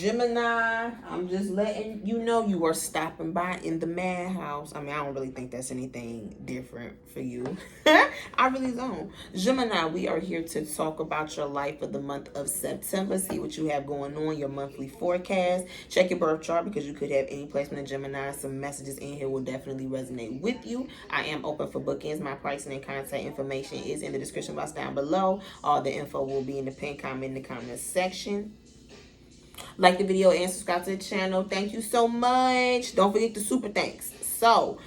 Gemini, I'm just letting you know you are stopping by in the madhouse. I mean, I don't really think that's anything different for you. I really don't. Gemini, we are here to talk about your life for the month of September. See what you have going on, your monthly forecast. Check your birth chart because you could have any placement in Gemini. Some messages in here will definitely resonate with you. I am open for bookings. My pricing and contact information is in the description box down below. All the info will be in the pinned comment in the comment section. Like the video and subscribe to the channel. Thank you so much. Don't forget the super thanks. So,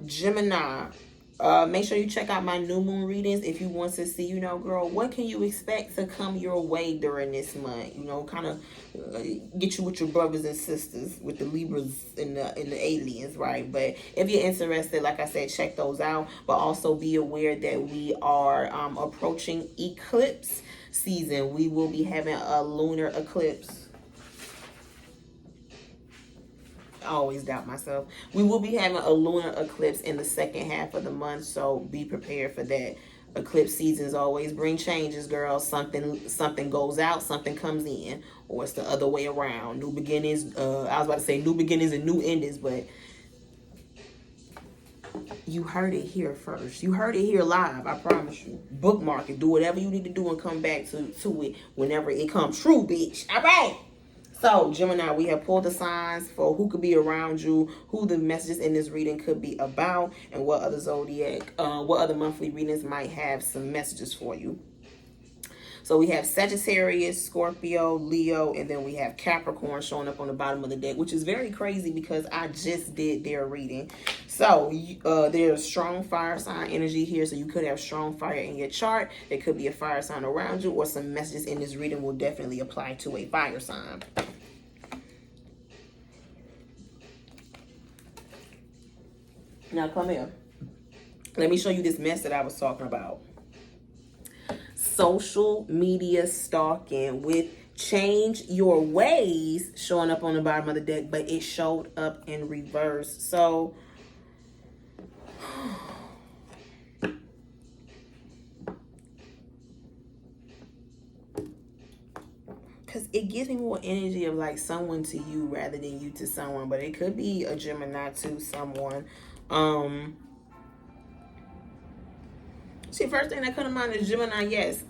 Gemini, make sure you check out my new moon readings if you want to see, girl, what can you expect to come your way during this month? Kind of get you with your brothers and sisters, with the Libras and the aliens, right? But if you're interested, like I said, check those out. But also be aware that we are approaching eclipse season. We will be having a lunar eclipse. I always doubt myself. We will be having a lunar eclipse in the second half of the month, so be prepared for that. Eclipse seasons always bring changes, girl. Something goes out, something comes in, or it's the other way around. New beginnings. I was about to say new beginnings and new endings, but you heard it here first. You heard it here live. I promise you. Bookmark it. Do whatever you need to do and come back to it whenever it comes true, bitch. All right. So, Gemini, we have pulled the signs for who could be around you, who the messages in this reading could be about, and what other monthly readings might have some messages for you. So we have Sagittarius, Scorpio, Leo, and then we have Capricorn showing up on the bottom of the deck, which is very crazy because I just did their reading. So there's strong fire sign energy here. So you could have strong fire in your chart. There could be a fire sign around you, or some messages in this reading will definitely apply to a fire sign. Now come here. Let me show you this mess that I was talking about. Social media stalking with change your ways showing up on the bottom of the deck, but it showed up in reverse. So because it gives me more energy of like someone to you rather than you to someone, but it could be a Gemini to someone. See, first thing that comes to mind is Gemini. Yes,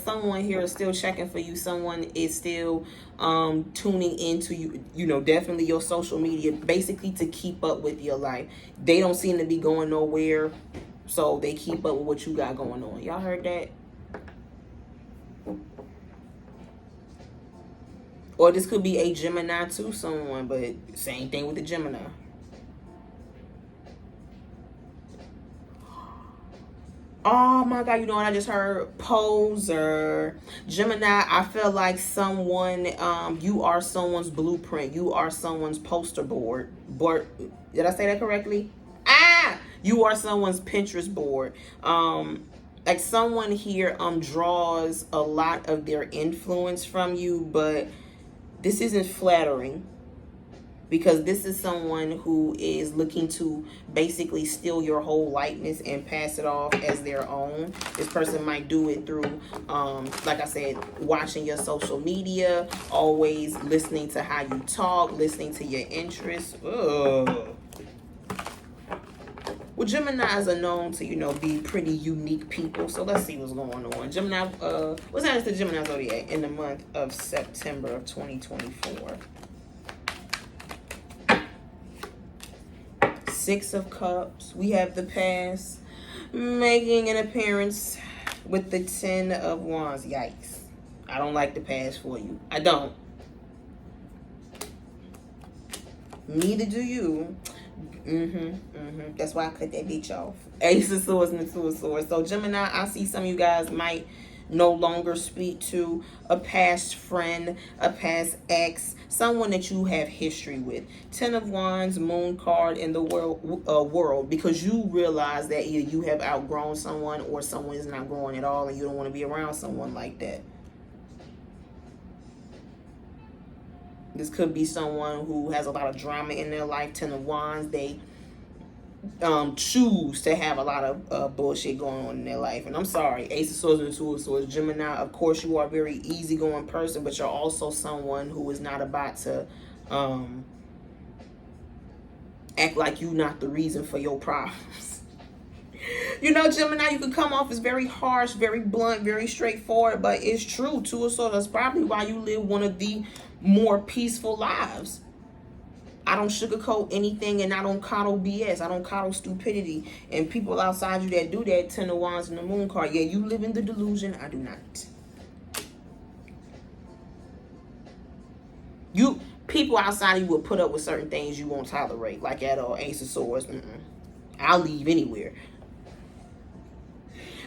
someone here is still checking for you. Someone is still tuning into you. Definitely your social media, basically to keep up with your life. They don't seem to be going nowhere, so they keep up with what you got going on. Y'all heard that? Or this could be a Gemini to someone, but same thing with the Gemini. Oh my God, you know what I just heard? Poser. Gemini, I feel like someone, you are someone's blueprint. You are someone's poster board. Did I say that correctly? You are someone's Pinterest board. Like someone here draws a lot of their influence from you, but this isn't flattering. Because this is someone who is looking to basically steal your whole likeness and pass it off as their own. This person might do it through, like I said, watching your social media, always listening to how you talk, listening to your interests. Ugh. Well, Geminis are known to, be pretty unique people. So let's see what's going on. Gemini, what's happening to Gemini Zodiac in the month of September of 2024? Six of Cups. We have the past making an appearance with the 10 of Wands. Yikes. I don't like the past for you. I don't. Neither do you. That's why I cut that bitch off. Ace of Swords and the Two of Swords. So Gemini, I see some of you guys might no longer speak to a past friend, a past ex, someone that you have history with. 10 of Wands, Moon card in the world, because you realize that either you have outgrown someone or someone is not growing at all and you don't want to be around someone like that. This could be someone who has a lot of drama in their life. 10 of Wands, they choose to have a lot of bullshit going on in their life. And I'm sorry, Ace of Swords and Two of Swords, Gemini, of course you are a very easygoing person, but you're also someone who is not about to act like you not the reason for your problems. You know, Gemini, you can come off as very harsh, very blunt, very straightforward, but it's true. Two of Swords, that's probably why you live one of the more peaceful lives. I don't sugarcoat anything, and I don't coddle BS. I don't coddle stupidity. And people outside you that do that, Ten of Wands and the Moon card, yeah, you live in the delusion. I do not. People outside of you will put up with certain things you won't tolerate, like at all. Ace of Swords. I'll leave anywhere.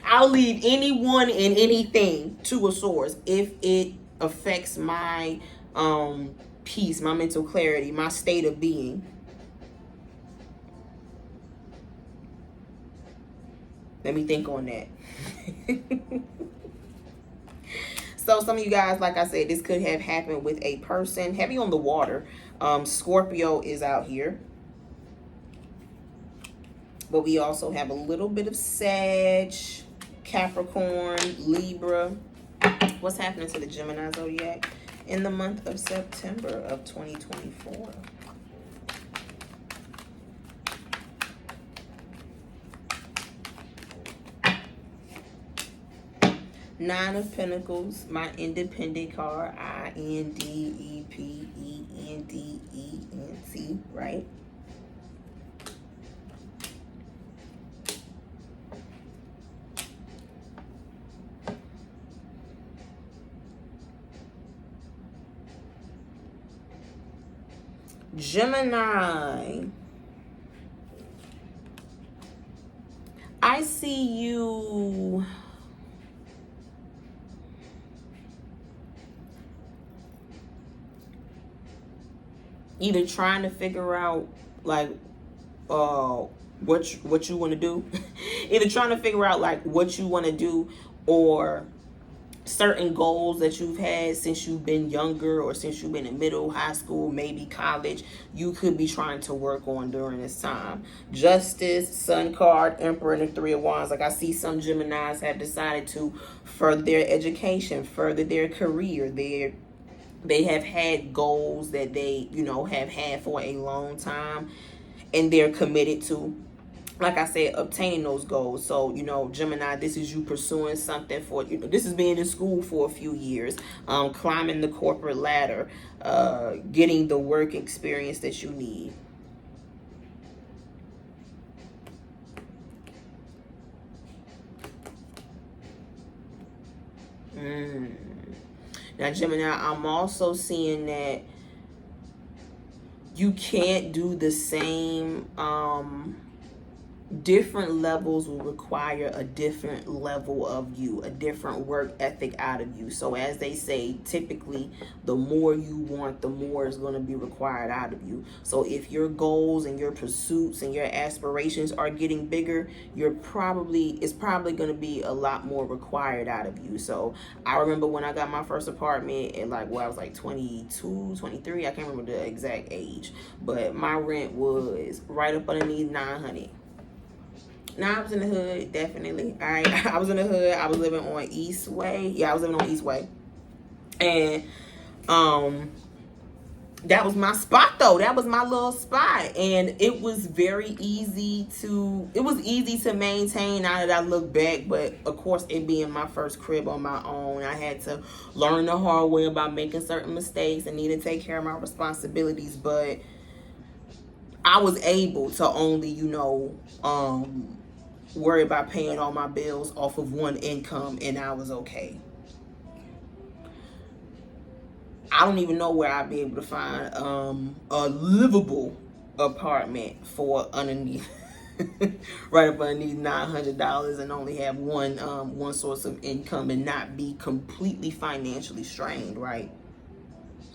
I'll leave anyone and anything. Two of Swords if it affects my peace, my mental clarity, my state of being. Let me think on that. So some of you guys, like I said, this could have happened with a person. Heavy on the water. Scorpio is out here. But we also have a little bit of Sag, Capricorn, Libra. What's happening to the Gemini zodiac in the month of September of 2024? Nine of Pentacles, my independent card, INDEPENDENT, right? Gemini, I see you either trying to figure out like what you want to do. Either trying to figure out like what you want to do, or certain goals that you've had since you've been younger, or since you've been in middle, high school, maybe college, you could be trying to work on during this time. Justice, Sun card, Emperor, and the Three of Wands. Like I see some Geminis have decided to further their education, further their career. They have had goals that they, you know, have had for a long time, and they're committed to, like I said, obtaining those goals. So, you know, Gemini, this is you pursuing something for, you know, this is being in school for a few years, climbing the corporate ladder, getting the work experience that you need. Now, Gemini, I'm also seeing that you can't do the same, different levels will require a different level of you, a different work ethic out of you. So as they say, typically the more you want, the more is going to be required out of you. So if your goals and your pursuits and your aspirations are getting bigger, it's probably going to be a lot more required out of you. So I remember when I got my first apartment at I was like 22, 23, I can't remember the exact age, but my rent was right up underneath $900. Now, I was in the hood, definitely. All right, I was in the hood. I was living on Eastway. Yeah, I was living on Eastway. And that was my spot, though. That was my little spot. And it was very easy to maintain now that I look back. But, of course, it being my first crib on my own, I had to learn the hard way about making certain mistakes and need to take care of my responsibilities. But I was able to only, you know, worry about paying all my bills off of one income, and I was okay. I don't even know where I'd be able to find a livable apartment for underneath right up underneath $900 and only have one source of income and not be completely financially strained, right?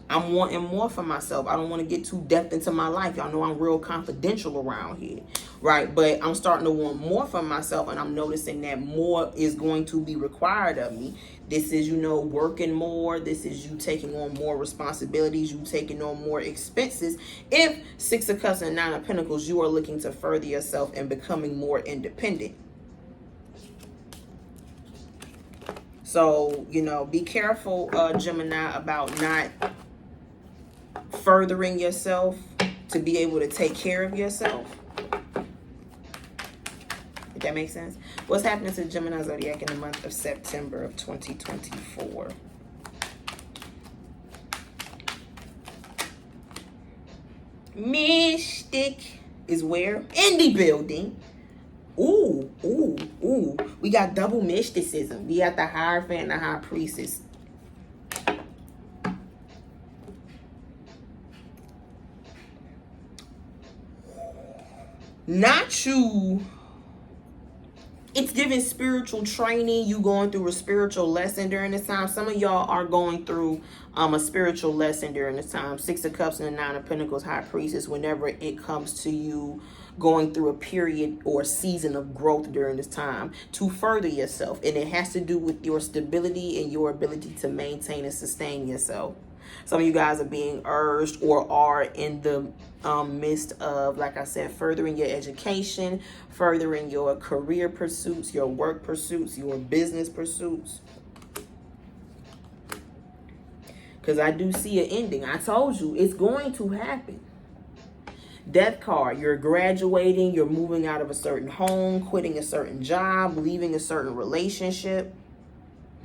I'm wanting more for myself. I don't want to get too depth into my life. Y'all know I'm real confidential around here, right? But I'm starting to want more for myself, and I'm noticing that more is going to be required of me. This is, you know, working more. This is you taking on more responsibilities. You taking on more expenses. If Six of Cups and Nine of Pentacles, you are looking to further yourself and becoming more independent. So, you know, be careful, Gemini, about not furthering yourself to be able to take care of yourself. If that makes sense. What's happening to Gemini zodiac in the month of September of 2024? Mystic is where? In the building. Ooh, ooh, ooh. We got double mysticism. We got the Hierophant and the High Priestess. Not you. It's giving spiritual training. You going through a spiritual lesson during this time. Some of y'all are going through a spiritual lesson during this time. Six of Cups and the Nine of Pentacles, High Priestess. Whenever it comes to you going through a period or season of growth during this time to further yourself. And it has to do with your stability and your ability to maintain and sustain yourself. Some of you guys are being urged or are in the midst of, like I said, furthering your education, furthering your career pursuits, your work pursuits, your business pursuits. Because I do see an ending. I told you it's going to happen. Death card, you're graduating, you're moving out of a certain home, quitting a certain job, leaving a certain relationship.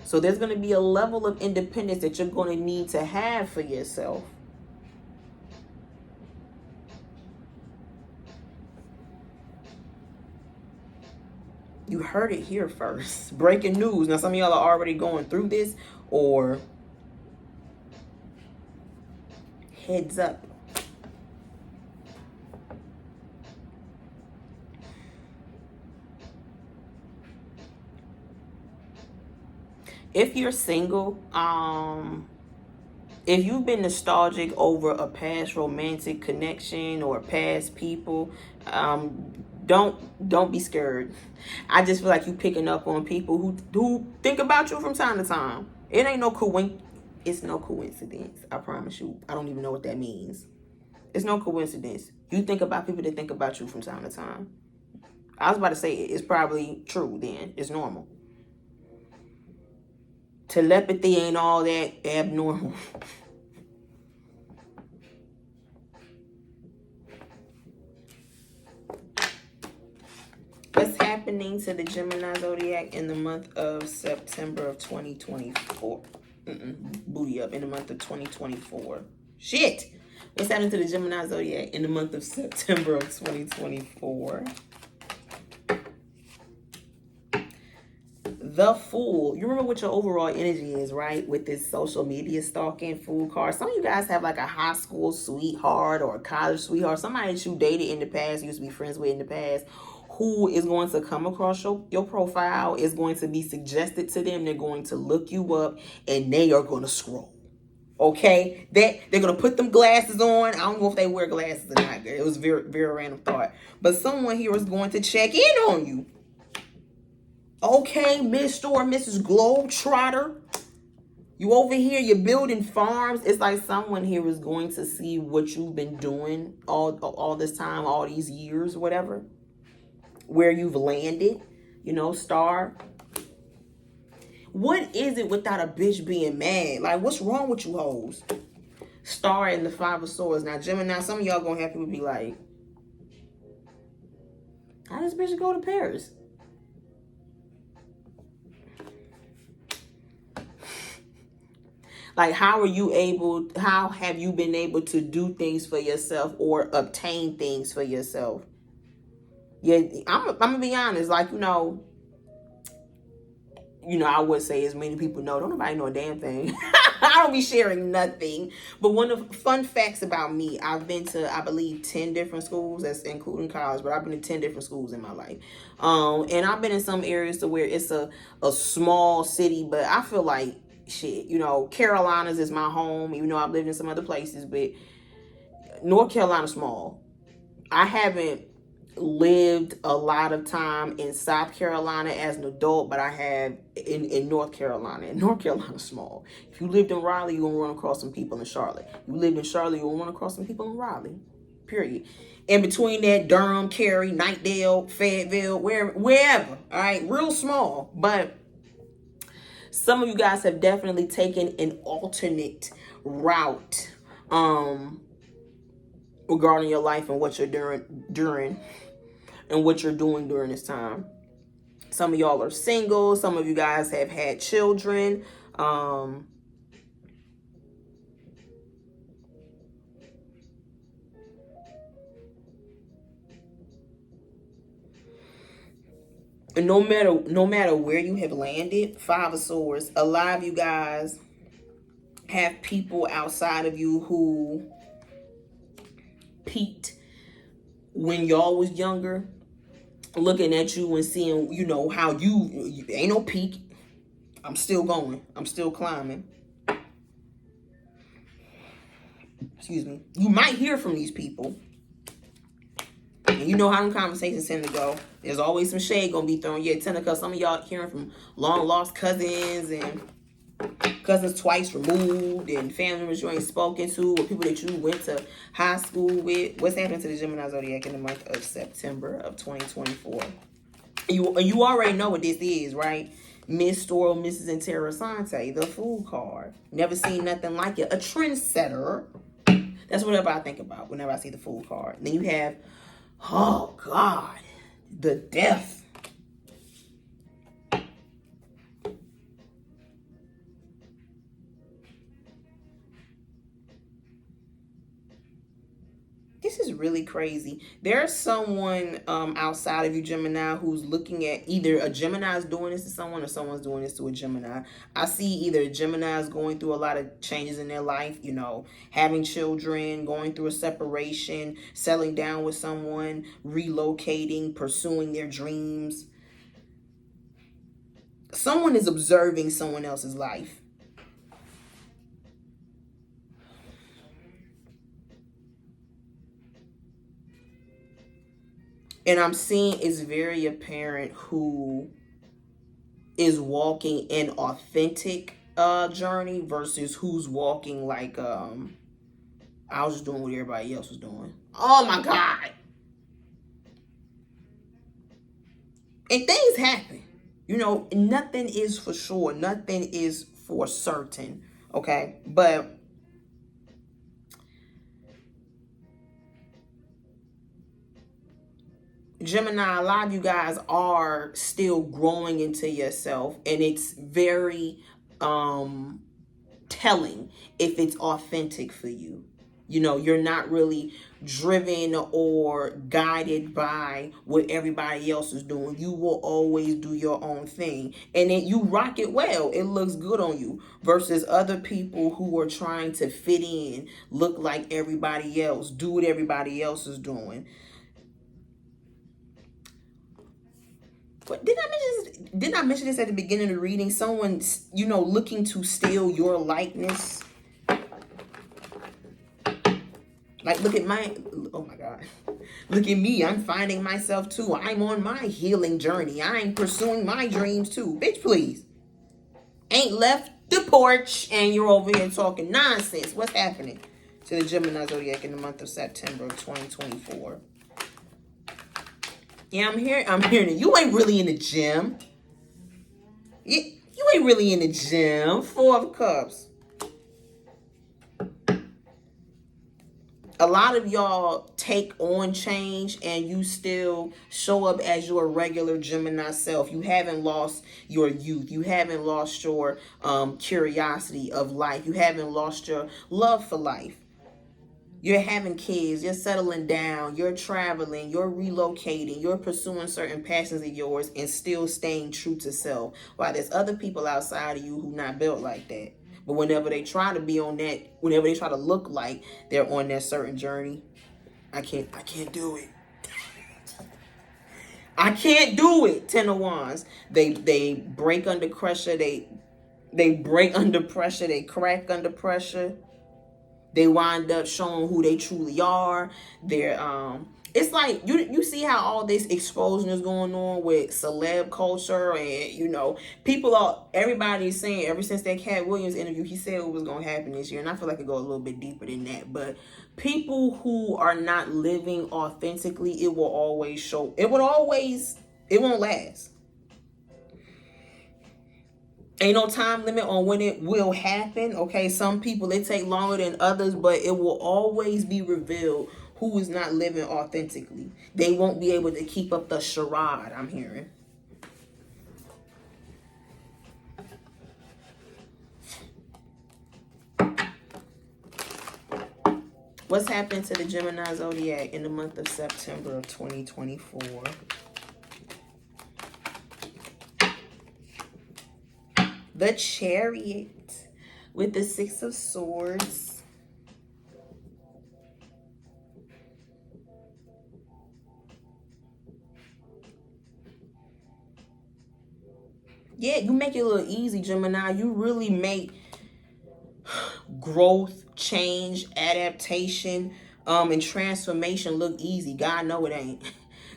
So there's going to be a level of independence that you're going to need to have for yourself. You heard it here first. Breaking news. Now, some of y'all are already going through this, or heads up. If you're single, if you've been nostalgic over a past romantic connection or past people, don't be scared. I just feel like you picking up on people who think about you from time to time. It ain't no coincidence. It's no coincidence. I promise you. I don't even know what that means. It's no coincidence. You think about people that think about you from time to time. I was about to say it's probably true then. It's normal. Telepathy ain't all that abnormal. What's happening to the Gemini zodiac in the month of September of 2024? Booty up in the month of 2024. Shit. What's happening to the Gemini zodiac in the month of September of 2024? The Fool. You remember what your overall energy is, right? With this social media stalking Fool card. Some of you guys have like a high school sweetheart or a college sweetheart. Somebody that you dated in the past, used to be friends with in the past, who is going to come across your profile, is going to be suggested to them. They're going to look you up and they are going to scroll. Okay? They're going to put them glasses on. I don't know if they wear glasses or not. It was very, very random thought. But someone here is going to check in on you. Okay, Mr. or Mrs. Globetrotter. You over here, you're building farms. It's like someone here is going to see what you've been doing all this time, all these years, whatever. Where you've landed, you know, star. What is it without a bitch being mad? Like, what's wrong with you hoes? Star and the Five of Swords. Now, Gemini, some of y'all gonna have people be like, how does bitch go to Paris? Like, how have you been able to do things for yourself or obtain things for yourself? Yeah, I'm gonna be honest. Like, you know, I would say as many people know, don't nobody know a damn thing. I don't be sharing nothing. But one of the fun facts about me, I've been to, I believe, 10 different schools, that's including college, but I've been to 10 different schools in my life. And I've been in some areas to where it's a small city, but I feel like shit, you know, Carolinas is my home, even though I've lived in some other places, but North Carolina's small. I haven't lived a lot of time in South Carolina as an adult, but I have in North Carolina. And North Carolina's small. If you lived in Raleigh, you're going to run across some people in Charlotte. You lived in Charlotte, you're going to run across some people in Raleigh. Period. In between that, Durham, Cary, Knightdale, Fayetteville, wherever. All right, real small. But some of you guys have definitely taken an alternate route regarding your life and what you're during and what you're doing during this time. Some of y'all are single. Some of you guys have had children. And no matter where you have landed, Five of Swords, a lot of you guys have people outside of you who peaked when y'all was younger, looking at you and seeing, you know, how you ain't no peak. I'm still going. I'm still climbing. Excuse me. You might hear from these people. And you know how them conversations tend to go. There's always some shade gonna be thrown. Yeah, because some of y'all hearing from long lost cousins and cousins twice removed and family members you ain't spoken to or people that you went to high school with. What's happening to the Gemini zodiac in the month of September of 2024? You already know what this is, right? Mr. or Mrs. Interessante, the Fool card. Never seen nothing like it. A trendsetter. That's whatever I think about whenever I see the Fool card. And then you have, oh God, the Death. This is really crazy. There's someone outside of you, Gemini, who's looking at either a Gemini is doing this to someone or someone's doing this to a Gemini. I see either a Gemini is going through a lot of changes in their life, you know, having children, going through a separation, settling down with someone, relocating, pursuing their dreams. Someone is observing someone else's life. And I'm seeing it's very apparent who is walking an authentic journey versus who's walking like I was just doing what everybody else was doing. Oh my God. And things happen. You know, nothing is for sure. Nothing is for certain. Okay? But Gemini, a lot of you guys are still growing into yourself, and it's very telling if it's authentic for you. You know, you're not really driven or guided by what everybody else is doing. You will always do your own thing, and then you rock it well. It looks good on you versus other people who are trying to fit in, look like everybody else, do what everybody else is doing. But didn't I mention this at the beginning of the reading? Someone, you know, looking to steal your likeness. Like, look at oh my God. Look at me. I'm finding myself too. I'm on my healing journey. I'm pursuing my dreams too. Bitch, please. Ain't left the porch and you're over here talking nonsense. What's happening to the Gemini zodiac in the month of September of 2024? Yeah, I'm hearing it. You ain't really in the gym. You ain't really in the gym. Four of Cups. A lot of y'all take on change and you still show up as your regular Gemini self. You haven't lost your youth. You haven't lost your curiosity of life. You haven't lost your love for life. You're having kids, you're settling down, you're traveling, you're relocating, you're pursuing certain passions of yours and still staying true to self. While there's other people outside of you who not built like that. But whenever they try to be on that, whenever they try to look like they're on that certain journey, I can't do it. I can't do it. Ten of Wands. They break under pressure. They break under pressure. They crack under pressure. They wind up showing who they truly are. They're it's like you see how all this exposure is going on with celeb culture, and people are, everybody's saying ever since that Cat Williams interview, he said it was gonna happen this year, and I feel like it go a little bit deeper than that. But people who are not living authentically, it will always show. It won't last. Ain't no time limit on when it will happen. Okay, some people, it take longer than others, but it will always be revealed who is not living authentically. They won't be able to keep up the charade, I'm hearing. What's happened to the Gemini zodiac in the month of September of 2024? The Chariot with the Six of Swords. Yeah, you make it a little easy, Gemini. You really make growth, change, adaptation, and transformation look easy. God know it ain't.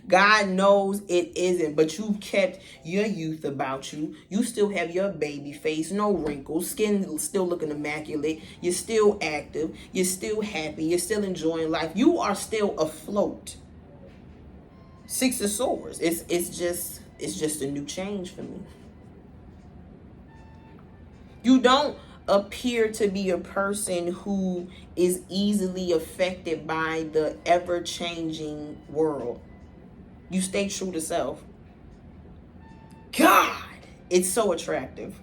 God knows it isn't, but you've kept your youth about you. You still have your baby face, no wrinkles, skin still looking immaculate. You're still active. You're still happy. You're still enjoying life. You are still afloat. Six of Swords. It's just a new change for me. You don't appear to be a person who is easily affected by the ever-changing world. You stay true to self. God, it's so attractive.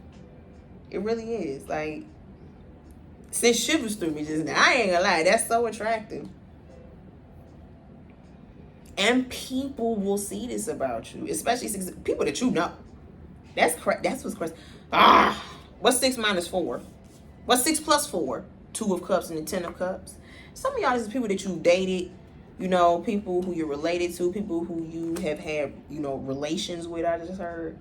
It really is. Like, sent shivers through me just now. I ain't gonna lie, that's so attractive. And people will see this about you, especially people that you know. That's what's crazy. What's 6 minus 4? What's 6 plus 4? 2 of Cups and the 10 of Cups. Some of y'all, this is people that you dated, people who you're related to, people who you have had, relations with, I just heard.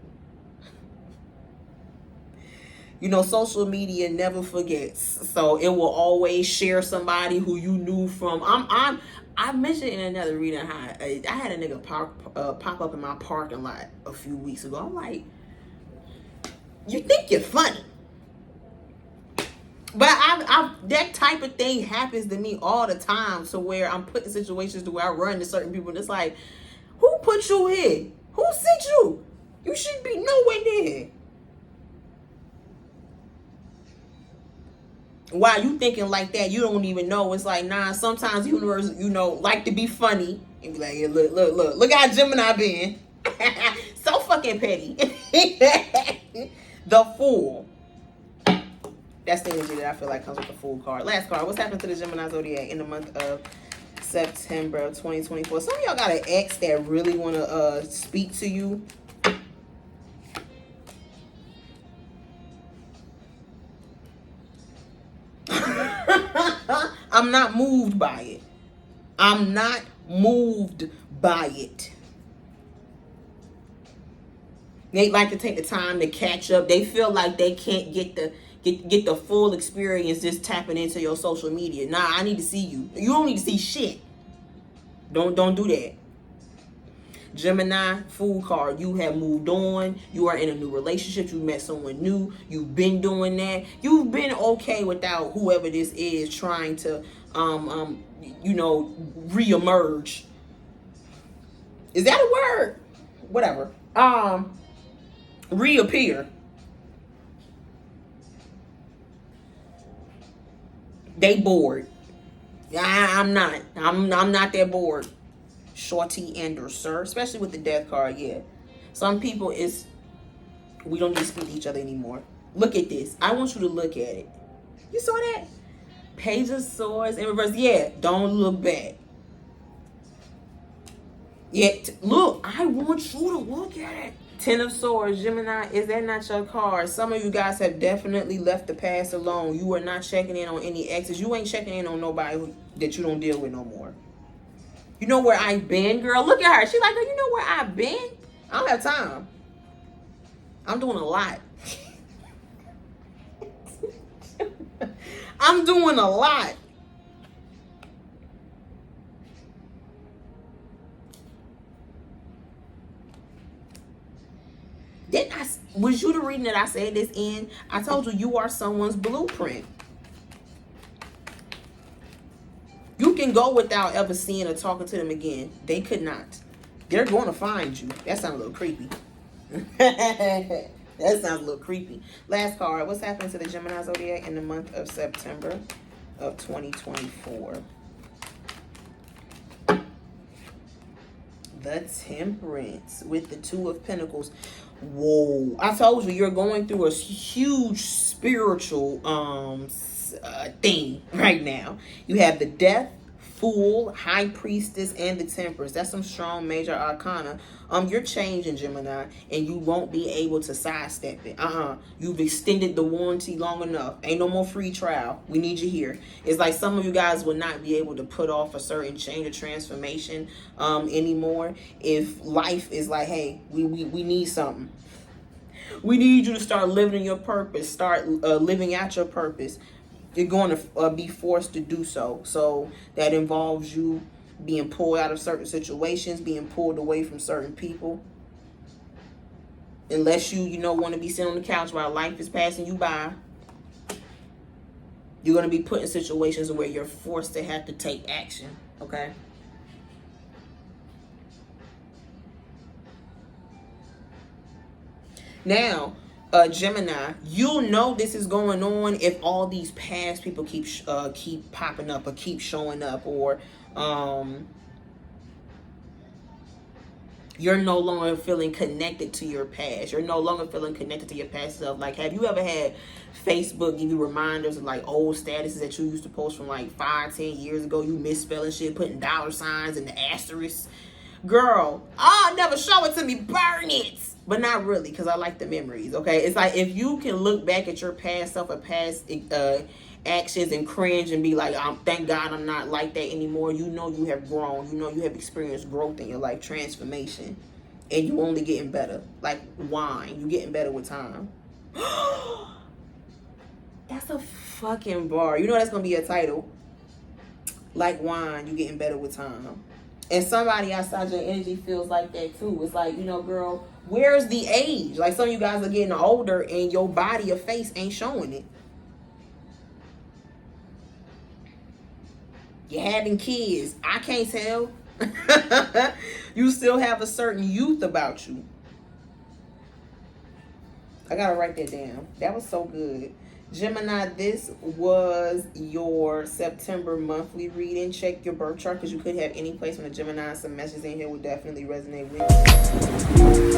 Social media never forgets. So it will always share somebody who you knew from. I mentioned in another reading how I had a nigga pop up in my parking lot a few weeks ago. I'm like, you think you're funny. But that type of thing happens to me all the time, so where I'm put in situations to where I run to certain people and it's like, who put you here? Who sent you? You shouldn't be nowhere near here. While you thinking like that, you don't even know. It's like, nah, sometimes the universe, like to be funny and be like, yeah, look how Gemini been. So fucking petty. The Fool. That's the energy that I feel like comes with the Fool card. Last card. What's happened to the Gemini zodiac in the month of September of 2024? Some of y'all got an ex that really want to speak to you. I'm not moved by it. I'm not moved by it. They like to take the time to catch up. They feel like they can't get the full experience just tapping into your social media. Nah, I need to see you. You don't need to see shit. Don't do that. Gemini, Fool card. You have moved on. You are in a new relationship. You met someone new. You've been doing that. You've been okay without whoever this is trying to reemerge. Is that a word? Whatever. Reappear. They bored. I'm not. I'm not that bored. Shorty and or sir, especially with the Death card. Yeah, some people we don't need to speak to each other anymore. Look at this. I want you to look at it. You saw that? Page of Swords in reverse. Yeah, don't look back. Yeah, look. I want you to look at it. 10 of Swords, Gemini, is that not your card? Some of you guys have definitely left the past alone. You are not checking in on any exes. You ain't checking in on nobody that you don't deal with no more. You know where I've been, girl? Look at her. She's like, girl, you know where I've been? I don't have time. I'm doing a lot. I'm doing a lot. Was you the reading that I said this in? I told you you are someone's blueprint. You can go without ever seeing or talking to them again. They could not. They're going to find you. That sounds a little creepy. That sounds a little creepy. Last card. What's happening to the Gemini zodiac in the month of September of 2024? The Temperance with the Two of Pentacles. Whoa. I told you you're going through a huge spiritual thing right now. You have the Death, Fool, High Priestess, and the Temperance. That's some strong major arcana. You're changing, Gemini, and you won't be able to sidestep it. You've extended the warranty long enough. Ain't no more free trial. We need you here. It's like some of you guys will not be able to put off a certain change or transformation anymore. If life is like, hey, we need something. We need you to start living your purpose. Start living out your purpose. You're going to be forced to do so. So that involves you being pulled out of certain situations, being pulled away from certain people. Unless you want to be sitting on the couch while life is passing you by. You're going to be put in situations where you're forced to have to take action. Okay? Now, Gemini, you'll know this is going on if all these past people keep popping up or keep showing up, or you're no longer feeling connected to your past. You're no longer feeling connected to your past self. Like, have you ever had Facebook give you reminders of like old statuses that you used to post from like 5-10 years ago? You misspelling shit, putting dollar signs and the asterisks. Girl, never show it to me, burn it. But not really, because I like the memories, okay? It's like if you can look back at your past self or past actions and cringe and be like, thank God I'm not like that anymore. You know you have grown. You know you have experienced growth in your life, transformation. And you only getting better. Like wine, you getting better with time. That's a fucking bar. You know that's going to be a title. Like wine, you getting better with time. And somebody outside your energy feels like that too. It's like, girl, where's the age? Like some of you guys are getting older and your body, your face ain't showing it. You're having kids. I can't tell. You still have a certain youth about you. I gotta write that down. That was so good. Gemini, this was your September monthly reading. Check your birth chart because you could have any placement of Gemini. Some messages in here would definitely resonate with you.